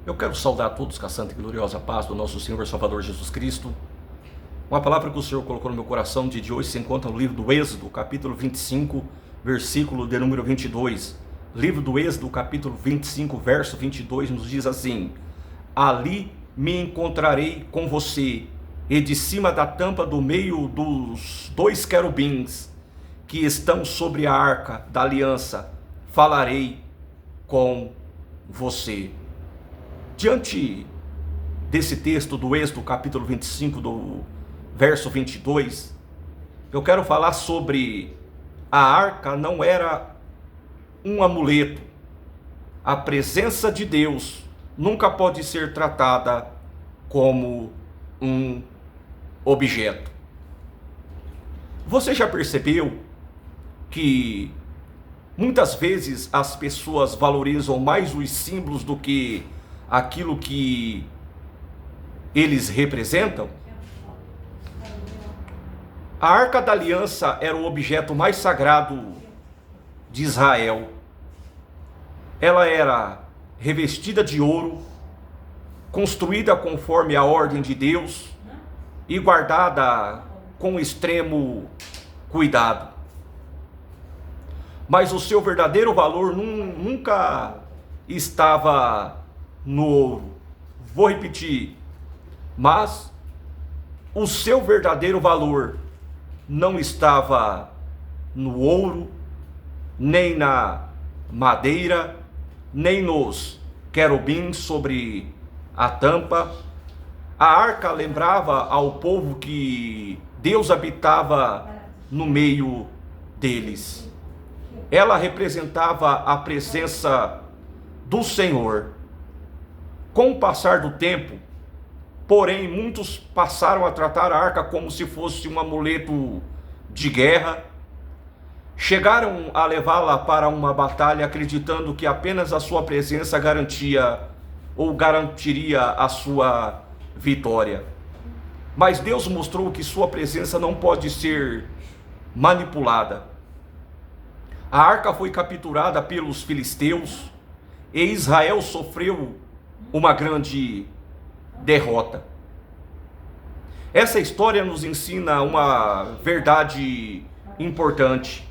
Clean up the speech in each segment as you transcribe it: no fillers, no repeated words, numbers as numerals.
Eu quero saudar a todos com a santa e gloriosa paz do nosso Senhor e Salvador Jesus Cristo. Uma palavra que o Senhor colocou no meu coração de hoje se encontra no livro do Êxodo, capítulo 25, versículo de número 22. Livro do Êxodo, capítulo 25, verso 22, nos diz assim: ali me encontrarei com você, e de cima da tampa do meio dos dois querubins que estão sobre a arca da aliança, falarei com você. Diante desse texto do Êxodo, capítulo 25, do verso 22, eu quero falar sobre a arca não era um amuleto. A presença de Deus nunca pode ser tratada como um objeto. Você já percebeu que muitas vezes as pessoas valorizam mais os símbolos do que aquilo que eles representam? A Arca da Aliança era o objeto mais sagrado de Israel. Ela era revestida de ouro, construída conforme a ordem de Deus e guardada com extremo cuidado. Mas o seu verdadeiro valor nunca estava no ouro. Vou repetir. Mas o seu verdadeiro valor não estava no ouro, nem na madeira, nem nos querubins sobre a tampa. A arca lembrava ao povo que Deus habitava no meio deles. Ela representava a presença do Senhor. Com o passar do tempo, porém, muitos passaram a tratar a arca como se fosse um amuleto de guerra. Chegaram a levá-la para uma batalha acreditando que apenas a sua presença garantiria a sua vitória. Mas Deus mostrou que sua presença não pode ser manipulada. A arca foi capturada pelos filisteus e Israel sofreu uma grande derrota. Essa história nos ensina uma verdade importante.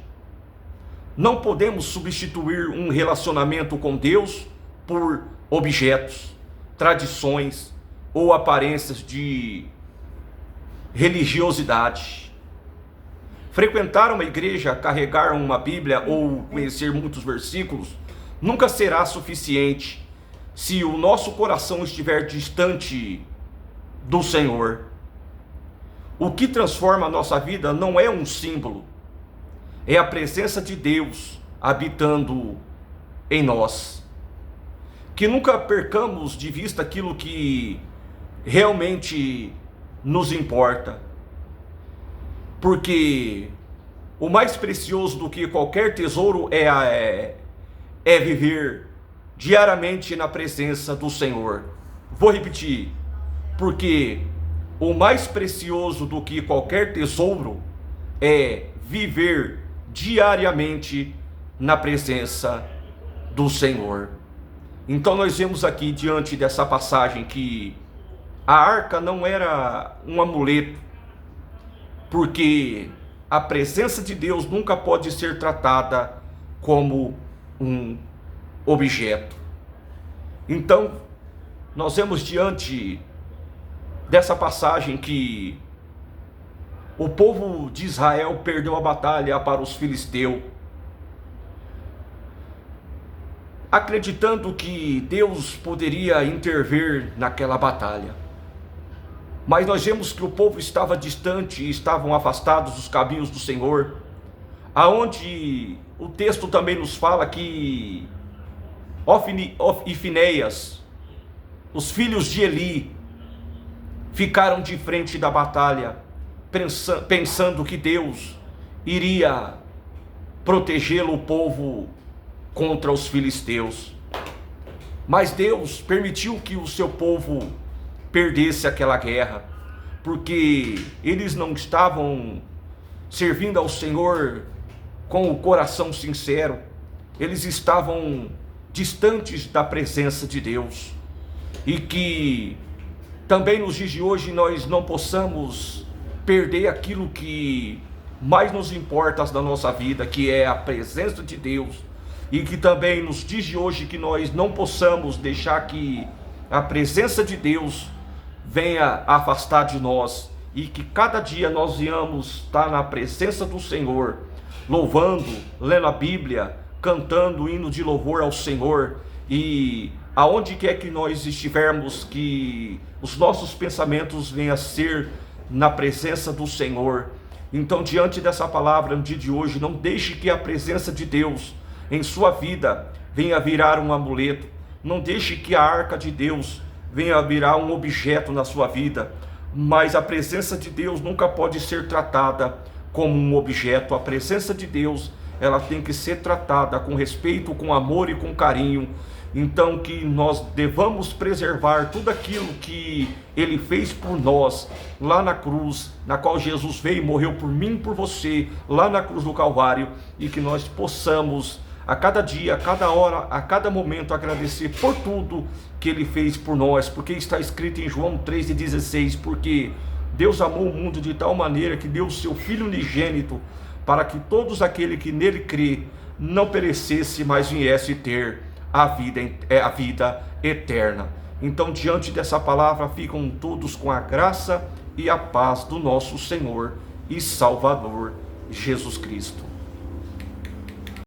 Não podemos substituir um relacionamento com Deus por objetos, tradições ou aparências de religiosidade. Frequentar uma igreja, carregar uma Bíblia ou conhecer muitos versículos nunca será suficiente se o nosso coração estiver distante do Senhor. O que transforma a nossa vida não é um símbolo, é a presença de Deus habitando em nós. Que nunca percamos de vista aquilo que realmente nos importa. Porque o mais precioso do que qualquer tesouro é viver diariamente na presença do Senhor. Vou repetir. Porque o mais precioso do que qualquer tesouro é viver diariamente na presença do Senhor. Então nós vemos aqui diante dessa passagem que a arca não era um amuleto, porque a presença de Deus nunca pode ser tratada como um objeto. Então, nós vemos diante dessa passagem que o povo de Israel perdeu a batalha para os filisteus, acreditando que Deus poderia intervir naquela batalha. Mas nós vemos que o povo estava distante e estavam afastados dos caminhos do Senhor, aonde o texto também nos fala que Ofni e Finéias, os filhos de Eli, ficaram de frente da batalha, pensando que Deus iria protegê-lo, o povo, contra os filisteus. Mas Deus permitiu que o seu povo perdesse aquela guerra, porque eles não estavam servindo ao Senhor com o coração sincero, eles estavam distantes da presença de Deus. e que também nos dias de hoje nós não possamos perder aquilo que mais nos importa na nossa vida, que é a presença de Deus, e que também nos dias de hoje que nós não possamos deixar que a presença de Deus venha afastar de nós, e que cada dia nós venhamos estar na presença do Senhor, louvando, lendo a Bíblia, cantando o hino de louvor ao Senhor, e aonde quer que nós estivermos, que os nossos pensamentos venham a ser na presença do Senhor. Então, diante dessa palavra no dia de hoje, não deixe que a presença de Deus em sua vida venha virar um amuleto, não deixe que a arca de Deus venha virar um objeto na sua vida, mas a presença de Deus nunca pode ser tratada como um objeto. A presença de Deus, ela tem que ser tratada com respeito, com amor e com carinho. Então, que nós devamos preservar tudo aquilo que Ele fez por nós lá na cruz, na qual Jesus veio e morreu por mim e por você, lá na cruz do Calvário, e que nós possamos a cada dia, a cada hora, a cada momento agradecer por tudo que Ele fez por nós, porque está escrito em João 3,16, porque Deus amou o mundo de tal maneira que deu o seu Filho unigênito, para que todos aqueles que nele crê não perecesse, mas viesse ter a vida eterna. Então, diante dessa palavra, ficam todos com a graça e a paz do nosso Senhor e Salvador Jesus Cristo.